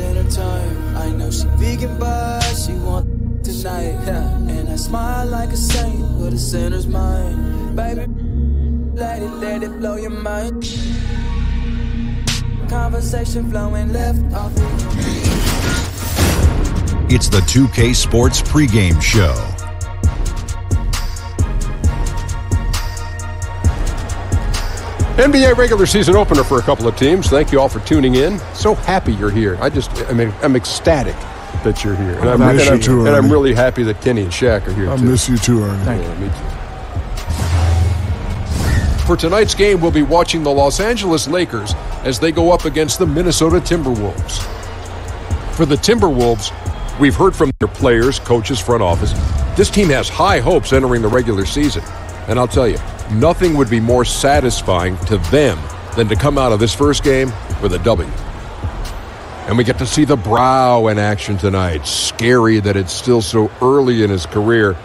dinner time. I know she vegan, but she want tonight. Yeah. And I smile like a saint with a sinner's mind. Baby, let it blow your mind. Conversation flowing left off. It's the 2K Sports pregame show. NBA regular season opener for a couple of teams. Thank you all for tuning in. So happy you're here. I'm ecstatic that you're here. And I miss you too, and I'm really happy that Kenny and Shaq are here too. I miss you too, Ernie. Thank you. Me too. For tonight's game, we'll be watching the Los Angeles Lakers as they go up against the Minnesota Timberwolves. For the Timberwolves, we've heard from their players, coaches, front office. This team has high hopes entering the regular season. And I'll tell you, nothing would be more satisfying to them than to come out of this first game with a W. And we get to see the Brow in action tonight. Scary that it's still so early in his career.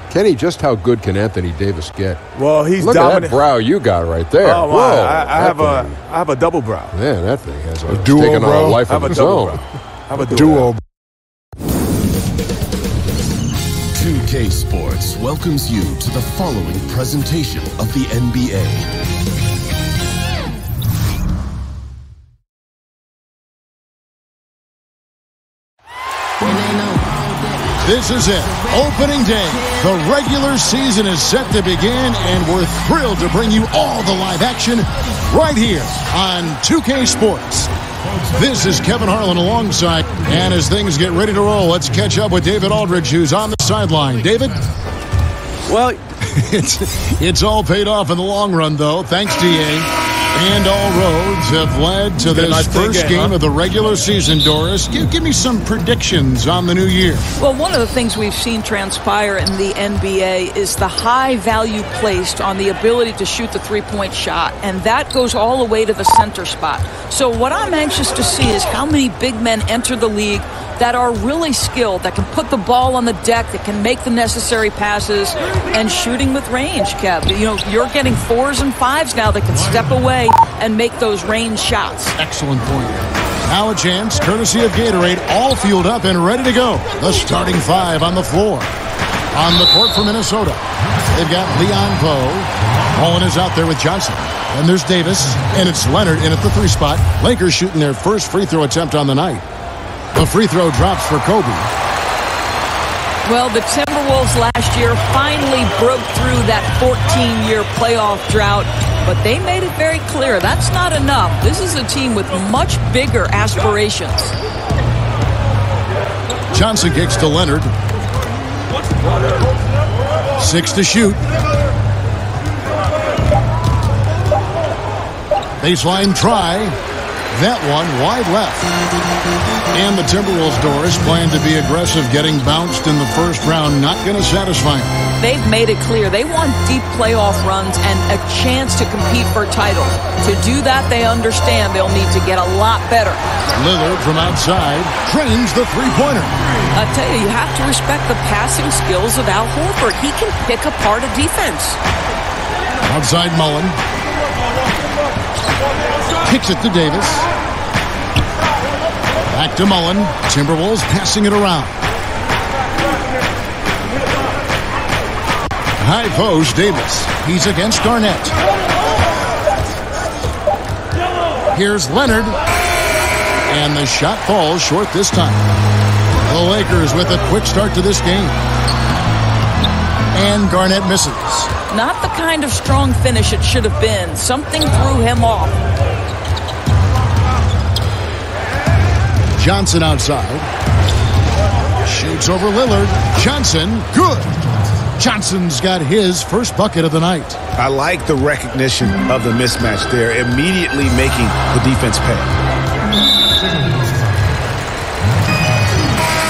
Kenny, just how good can Anthony Davis get? Well, he's Look dominant. at that brow you got right there. Oh, whoa, I have a double brow. Man, that thing has a duo taken brow. on a life I have of a its double own. brow. I have a duo. 2K Sports welcomes you to the following presentation of the NBA. This is it. Opening day. The regular season is set to begin, and we're thrilled to bring you all the live action right here on 2K Sports. This is Kevin Harlan alongside, and as things get ready to roll, let's catch up with David Aldridge, who's on the sideline. David? Well, it's all paid off in the long run, though, thanks to you. And all roads have led to this first game of the regular season, Doris. Give me some predictions on the new year. Well, one of the things we've seen transpire in the NBA is the high value placed on the ability to shoot the three-point shot, and that goes all the way to the center spot. So what I'm anxious to see is how many big men enter the league that are really skilled, that can put the ball on the deck, that can make the necessary passes, and shooting with range, Kev. You know, you're getting 4s and 5s now that can step away and make those range shots. Excellent point. Now a chance, courtesy of Gatorade, all fueled up and ready to go. The starting five on the floor. On the court for Minnesota, they've got Leon Poe. Mullen is out there with Johnson. And there's Davis, and it's Leonard in at the 3 spot. Lakers shooting their first free throw attempt on the night. The free throw drops for Kobe. Well, the Timberwolves last year finally broke through that 14-year playoff drought, but they made it very clear that's not enough. This is a team with much bigger aspirations. Johnson kicks to Leonard. 6 to shoot. Baseline try. That one wide left. And the Timberwolves, Doris, plan to be aggressive, getting bounced in the first round. Not going to satisfy them. They've made it clear they want deep playoff runs and a chance to compete for titles. To do that, they understand they'll need to get a lot better. Lillard from outside drains the three-pointer. I tell you, you have to respect the passing skills of Al Horford. He can pick apart a defense. Outside Mullen. Kicks it to Davis. Back to Mullen. Timberwolves passing it around. High post, Davis. He's against Garnett. Here's Leonard. And the shot falls short this time. The Lakers with a quick start to this game. And Garnett misses. Not the kind of strong finish it should have been. Something threw him off. Johnson outside. Shoots over Lillard. Johnson, good. Johnson's got his first bucket of the night. I like the recognition of the mismatch there, immediately making the defense pay.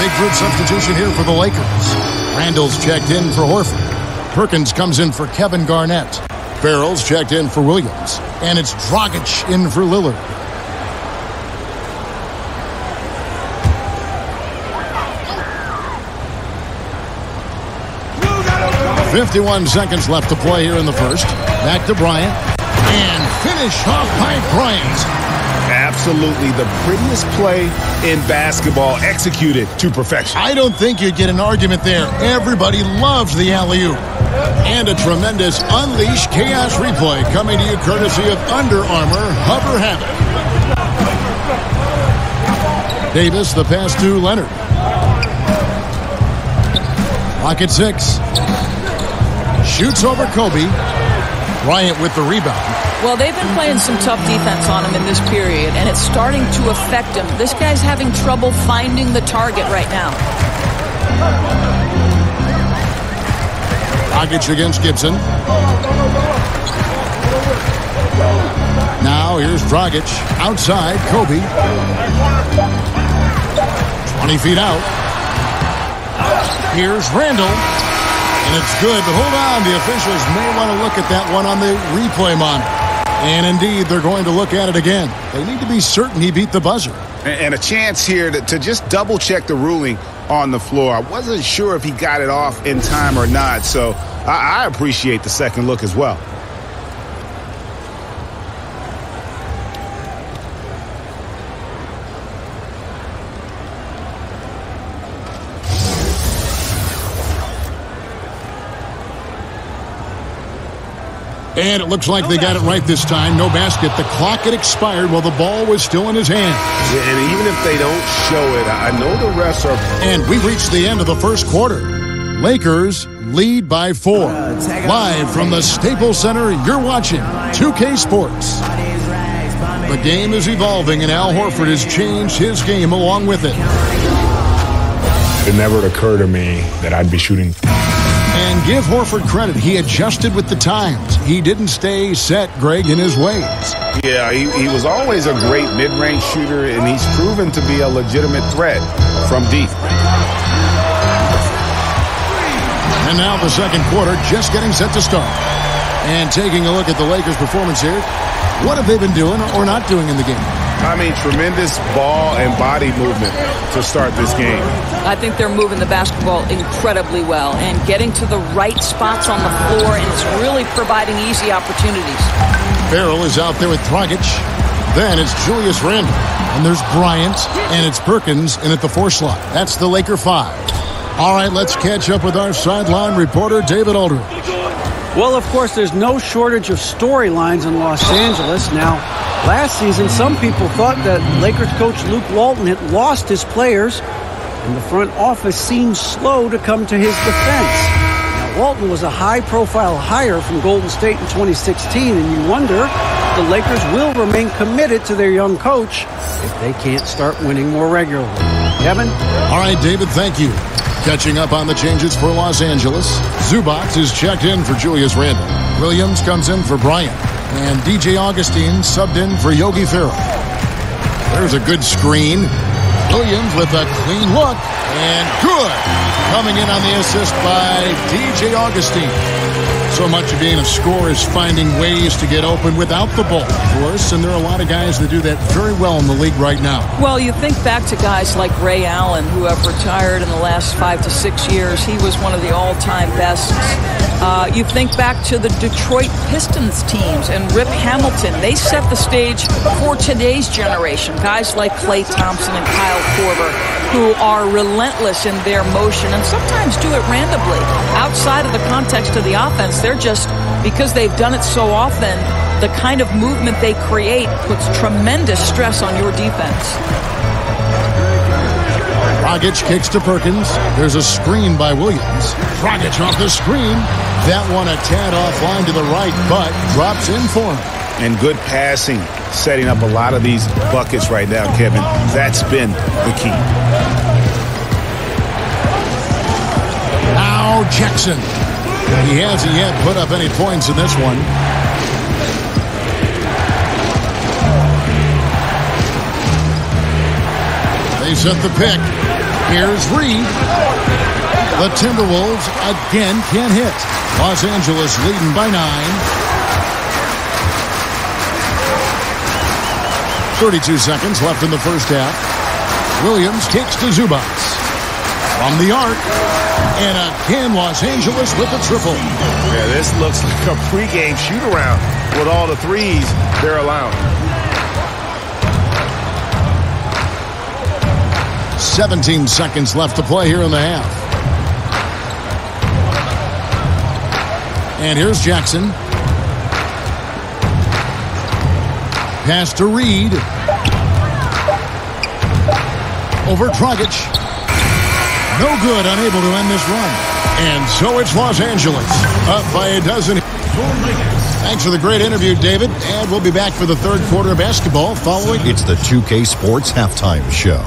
Big group substitution here for the Lakers. Randall's checked in for Horford. Perkins comes in for Kevin Garnett. Farrell's checked in for Williams. And it's Dragic in for Lillard. 51 seconds left to play here in the first. Back to Bryant. And finish off by Bryant. Absolutely the prettiest play in basketball, executed to perfection. I don't think you'd get an argument there. Everybody loves the alley-oop. And a tremendous Unleash Chaos replay coming to you courtesy of Under Armour Hover Havoc. Davis, the pass to Leonard. Rocket 6. Shoots over Kobe. Bryant with the rebound. Well, they've been playing some tough defense on him in this period, and it's starting to affect him. This guy's having trouble finding the target right now. Dragic against Gibson. Now here's Dragic. Outside, Kobe. 20 feet out. Here's Randall. And it's good, but hold on. The officials may want to look at that one on the replay monitor. And indeed, they're going to look at it again. They need to be certain he beat the buzzer. And a chance here to just double-check the ruling on the floor. I wasn't sure if he got it off in time or not, so I appreciate the second look as well. And it looks like they got it right this time. No basket. The clock had expired while the ball was still in his hand. Yeah, and even if they don't show it, I know the refs are... And we've reached the end of the first quarter. Lakers lead by 4. Live from the Staples Center, you're watching 2K Sports. The game is evolving, and Al Horford has changed his game along with it. It never occurred to me that I'd be shooting. And give Horford credit. He adjusted with the times. He didn't stay set, Greg, in his ways. Yeah, he was always a great mid-range shooter, and he's proven to be a legitimate threat from deep. And now the second quarter just getting set to start. And taking a look at the Lakers' performance here, what have they been doing or not doing in the game? I mean, tremendous ball and body movement to start this game. I think they're moving the basketball incredibly well and getting to the right spots on the floor, and it's really providing easy opportunities. Farrell is out there with Dragic. Then it's Julius Randle. And there's Bryant, and it's Perkins in at the 4 slot. That's the Laker 5. All right, let's catch up with our sideline reporter, David Aldridge. Well, of course, there's no shortage of storylines in Los Angeles. Now, last season, some people thought that Lakers coach Luke Walton had lost his players, and the front office seemed slow to come to his defense. Now, Walton was a high-profile hire from Golden State in 2016, and you wonder if the Lakers will remain committed to their young coach if they can't start winning more regularly. Kevin? All right, David, thank you. Catching up on the changes for Los Angeles. Zubac is checked in for Julius Randle. Williams comes in for Bryant. And DJ Augustine subbed in for Yogi Ferrell. There's a good screen. Williams with a clean look. And good. Coming in on the assist by DJ Augustine. So much of being a scorer is finding ways to get open without the ball, of course, and there are a lot of guys that do that very well in the league right now. Well, you think back to guys like Ray Allen, who have retired in the last 5 to 6 years. He was one of the all-time bests. You think back to the Detroit Pistons teams and Rip Hamilton. They set the stage for today's generation. Guys like Klay Thompson and Kyle Korver, who are relentless in their motion and sometimes do it randomly. Outside of the context of the offense, they're just, because they've done it so often, the kind of movement they create puts tremendous stress on your defense. Dragic kicks to Perkins. There's a screen by Williams. Dragic off the screen. That one a tad offline to the right, but drops in for him. And good passing, setting up a lot of these buckets right now, Kevin. That's been the key. Now Jackson. He hasn't yet put up any points in this one. They set the pick. Here's Reed. The Timberwolves again can't hit. Los Angeles leading by 9. 32 seconds left in the first half. Williams kicks to Zubac. From the arc. And again, Los Angeles with a triple. Yeah, this looks like a pregame shoot-around with all the threes they're allowing. 17 seconds left to play here in the half. And here's Jackson. Pass to Reed. Over Dragic. No good, unable to end this run. And so it's Los Angeles, up by a dozen. Thanks for the great interview, David. And we'll be back for the third quarter of basketball following. It's the 2K Sports Halftime Show.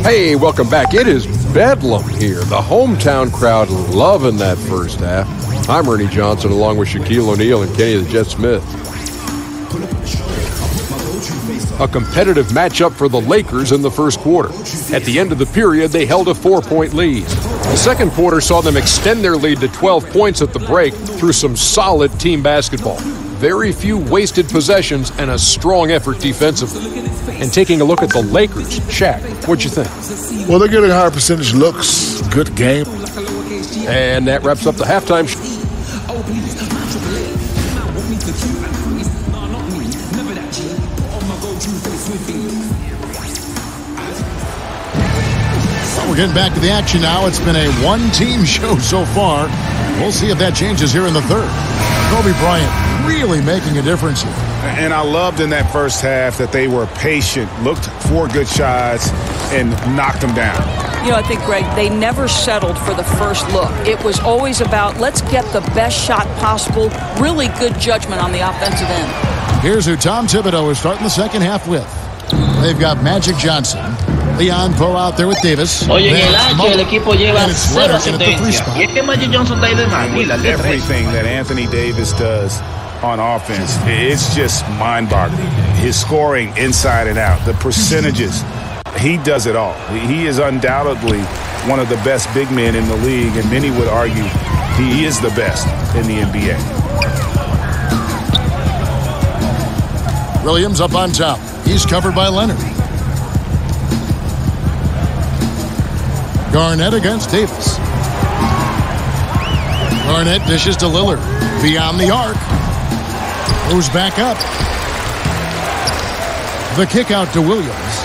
Hey, welcome back. It is bedlam here. The hometown crowd loving that first half. I'm Ernie Johnson along with Shaquille O'Neal and Kenny the Jet Smith. A competitive matchup for the Lakers in the first quarter. At the end of the period, they held a 4-point lead. The second quarter saw them extend their lead to 12 points at the break through some solid team basketball. Very few wasted possessions and a strong effort defensively. And taking a look at the Lakers, Shaq, what'd you think? Well, they're getting higher percentage looks. Good game. And that wraps up the halftime show. We're getting back to the action now. It's been a one-team show so far. We'll see if that changes here in the third. Kobe Bryant really making a difference here. And I loved in that first half that they were patient, looked for good shots, and knocked them down. You know, I think, Greg, they never settled for the first look. It was always about, let's get the best shot possible. Really good judgment on the offensive end. Here's who Tom Thibodeau is starting the second half with. They've got Magic Johnson. Leon Poe out there with Davis. Oye, en el H el equipo lleva 0 asistencia. Y es que Magic Johnson está ahí de manila. Everything that Anthony Davis does on offense, it's just mind-boggling. His scoring inside and out, the percentages, he does it all. He is undoubtedly one of the best big men in the league, and many would argue he is the best in the NBA. Williams up on top. He's covered by Leonard. Garnett against Davis. Garnett dishes to Lillard. Beyond the arc. Moves back up. The kick out to Williams.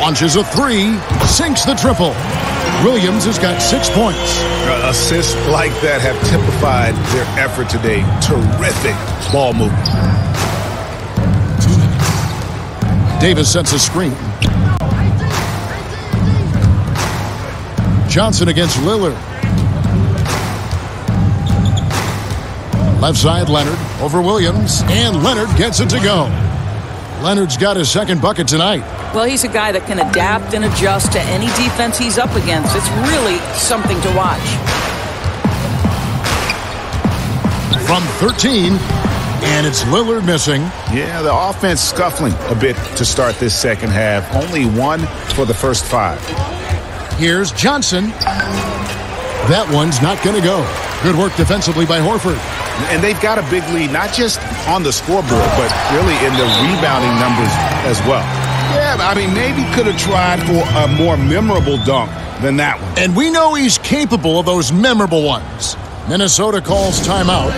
Launches a three. Sinks the triple. Williams has got 6 points. Assists like that have typified their effort today. Terrific ball movement. Davis sets a screen. Johnson against Lillard. Left side, Leonard over Williams. And Leonard gets it to go. Leonard's got his second bucket tonight. Well, he's a guy that can adapt and adjust to any defense he's up against. It's really something to watch. From 13, and it's Lillard missing. Yeah, the offense scuffling a bit to start this second half. Only 1 for the first 5. Here's Johnson. That one's not going to go. Good work defensively by Horford. And they've got a big lead, not just on the scoreboard, but really in the rebounding numbers as well. Yeah, I mean, maybe could have tried for a more memorable dunk than that one. And we know he's capable of those memorable ones. Minnesota calls timeout.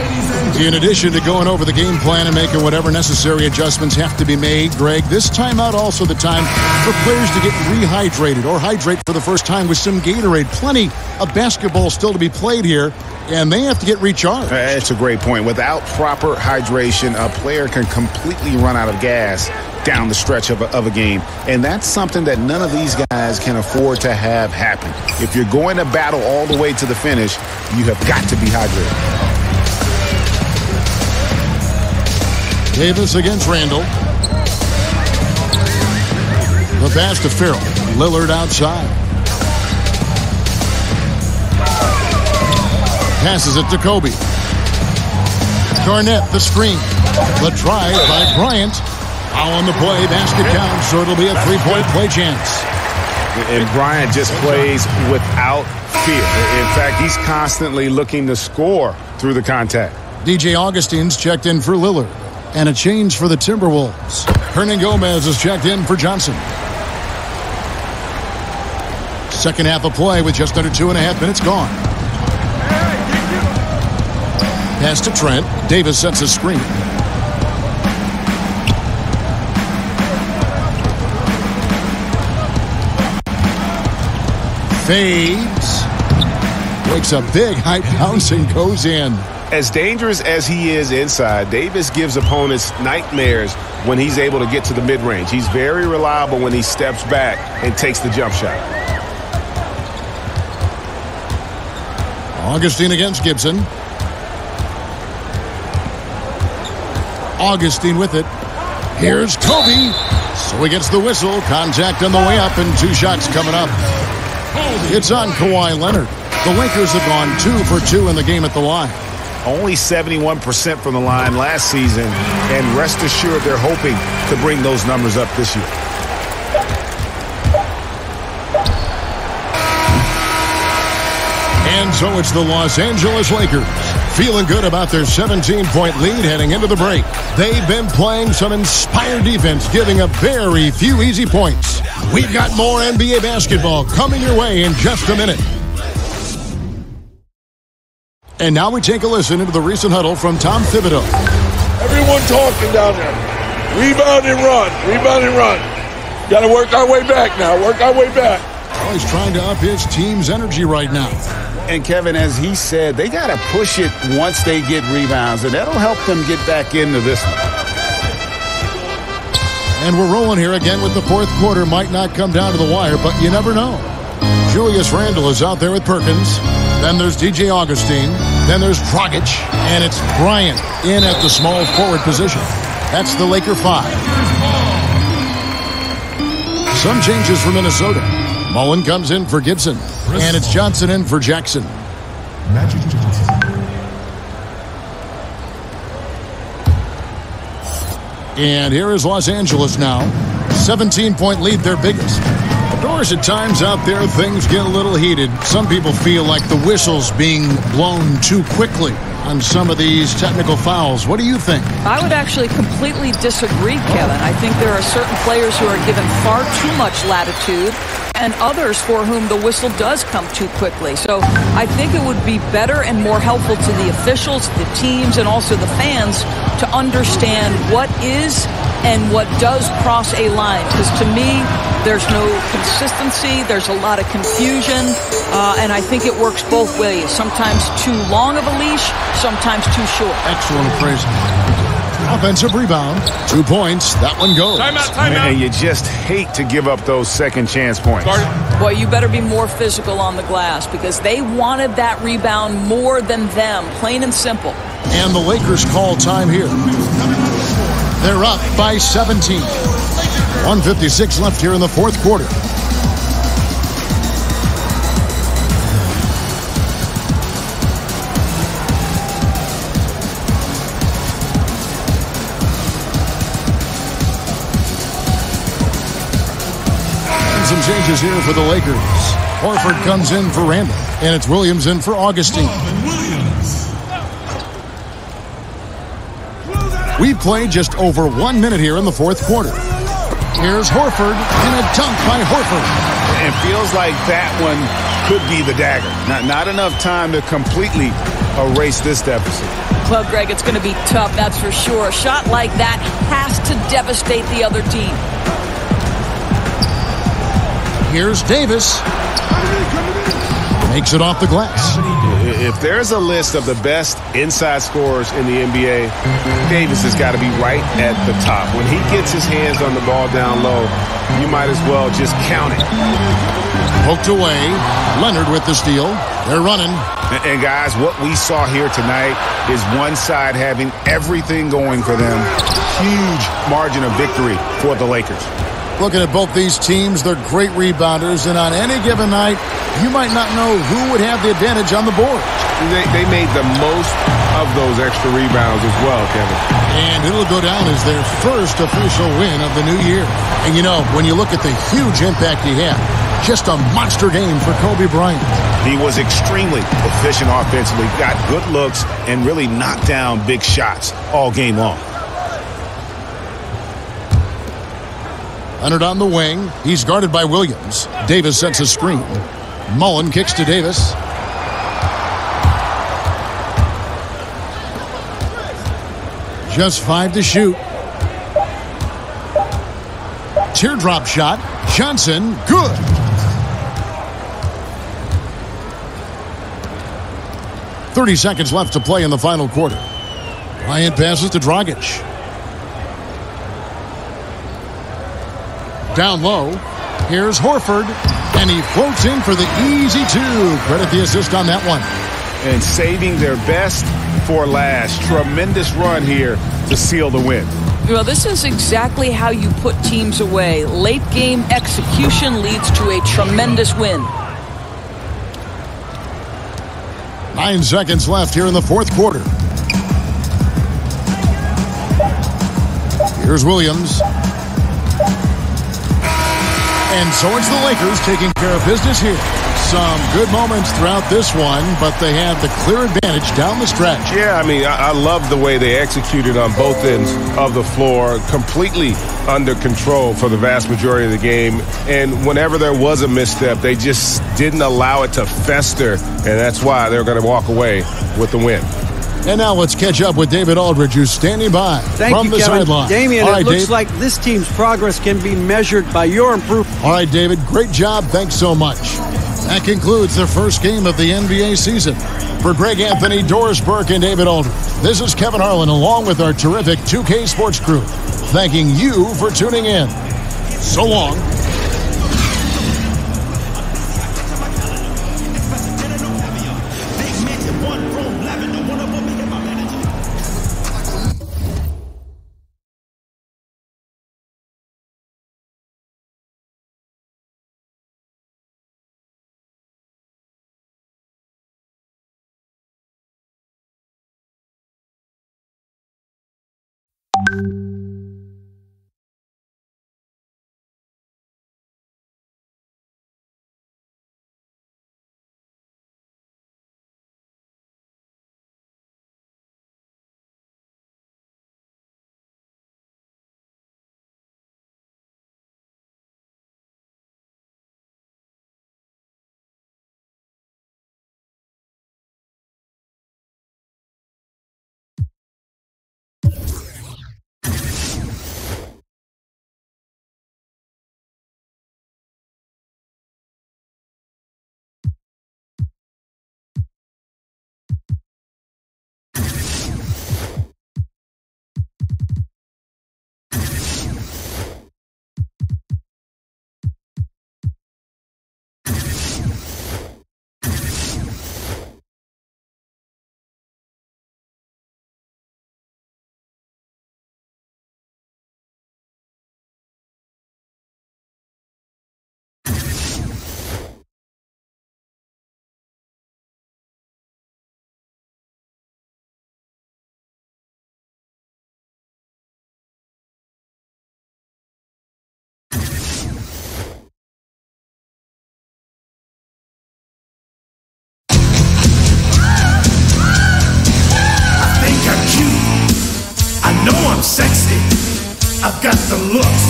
In addition to going over the game plan and making whatever necessary adjustments have to be made, Greg, this timeout also the time for players to get rehydrated or hydrate for the first time with some Gatorade. Plenty of basketball still to be played here, and they have to get recharged. That's a great point. Without proper hydration, a player can completely run out of gas down the stretch of a game. And that's something that none of these guys can afford to have happen. If you're going to battle all the way to the finish, you have got to be hydrated. Davis against Randall. The pass to Farrell. Lillard outside. Passes it to Kobe. Garnett, the screen. The try by Bryant. Foul on the play. Basket counts, so it'll be a three-point play chance. And Bryant just plays without fear. In fact, he's constantly looking to score through the contact. DJ Augustine's checked in for Lillard. And a change for the Timberwolves. Hernan Gomez is checked in for Johnson. Second half of play with just under 2.5 minutes gone. Pass to Trent. Davis sets a screen. Fades. Makes a big high bounce and goes in. As dangerous as he is inside, Davis gives opponents nightmares when he's able to get to the mid-range. He's very reliable when he steps back and takes the jump shot. Augustine against Gibson. Augustine with it. Here's Kobe. So he gets the whistle. Contact on the way up and 2 shots coming up. It's on Kawhi Leonard. The Lakers have gone 2 for 2 in the game at the line. Only 71% from the line last season, and rest assured they're hoping to bring those numbers up this year. And so it's the Los Angeles Lakers, feeling good about their 17-point lead heading into the break. They've been playing some inspired defense, giving up very few easy points. We've got more NBA basketball coming your way in just a minute. And now we take a listen into the recent huddle from Tom Thibodeau. Everyone talking down there. Rebound and run. Rebound and run. Got to work our way back now. Work our way back. Well, he's trying to up his team's energy right now. And Kevin, as he said, they got to push it once they get rebounds, and that'll help them get back into this one. And we're rolling here again with the fourth quarter. Might not come down to the wire, but you never know. Julius Randle is out there with Perkins. Then there's DJ Augustine. Then there's Dragic. And it's Bryant in at the small forward position. That's the Laker 5. Some changes for Minnesota. Mullen comes in for Gibson. And it's Johnson in for Jackson. And here is Los Angeles now. 17-point lead, their biggest. Of course, at times out there, things get a little heated. Some people feel like the whistle's being blown too quickly on some of these technical fouls. What do you think? I would actually completely disagree, Kevin. I think there are certain players who are given far too much latitude and others for whom the whistle does come too quickly. So I think it would be better and more helpful to the officials, the teams, and also the fans to understand what is and what does cross a line. Because to me, there's no consistency. There's a lot of confusion. And I think it works both ways. Sometimes too long of a leash, sometimes too short. Excellent appraisal. Offensive rebound. 2 points. That one goes. Timeout, timeout. And you just hate to give up those second chance points. Boy, you better be more physical on the glass because they wanted that rebound more than them, plain and simple. And the Lakers call time here. They're up by 17. 1:56 left here in the fourth quarter. Some changes here for the Lakers. Horford comes in for Randle, and it's Williams in for Augustine. We've played just over 1 minute here in the fourth quarter. Here's Horford, and a dunk by Horford. It feels like that one could be the dagger. Not enough time to completely erase this deficit. Well, Greg, it's going to be tough, that's for sure. A shot like that has to devastate the other team. Here's Davis. Makes it off the glass. If there's a list of the best inside scorers in the NBA, Davis has got to be right at the top. When he gets his hands on the ball down low, you might as well just count it. Poked away. Leonard with the steal. They're running. And guys, what we saw here tonight is one side having everything going for them. Huge margin of victory for the Lakers. Looking at both these teams, they're great rebounders, and on any given night, you might not know who would have the advantage on the board. They made the most of those extra rebounds as well, Kevin. And it'll go down as their first official win of the new year. And you know, when you look at the huge impact he had, just a monster game for Kobe Bryant. He was extremely efficient offensively, got good looks, and really knocked down big shots all game long. Leonard on the wing. He's guarded by Williams. Davis sets a screen. Mullen kicks to Davis. Just 5 to shoot. Teardrop shot. Johnson, good. 30 seconds left to play in the final quarter. Bryant passes to Dragic. Down low. Here's Horford. And he floats in for the easy two. Credit the assist on that one. And saving their best for last. Tremendous run here to seal the win. Well, this is exactly how you put teams away. Late game execution leads to a tremendous win. 9 seconds left here in the fourth quarter. Here's Williams. And so it's the Lakers taking care of business here. Some good moments throughout this one, but they have the clear advantage down the stretch. Yeah, I mean, I love the way they executed on both ends of the floor. Completely under control for the vast majority of the game. And whenever there was a misstep, they just didn't allow it to fester. And that's why they're going to walk away with the win. And now let's catch up with David Aldridge, who's standing by from the sideline. Damian, it looks like this team's progress can be measured by your improvement. All right, David, great job. Thanks so much. That concludes the first game of the NBA season. For Greg Anthony, Doris Burke, and David Aldridge, this is Kevin Harlan along with our terrific 2K Sports crew, thanking you for tuning in. So long. I'm sexy. I've got the looks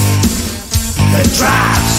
that drives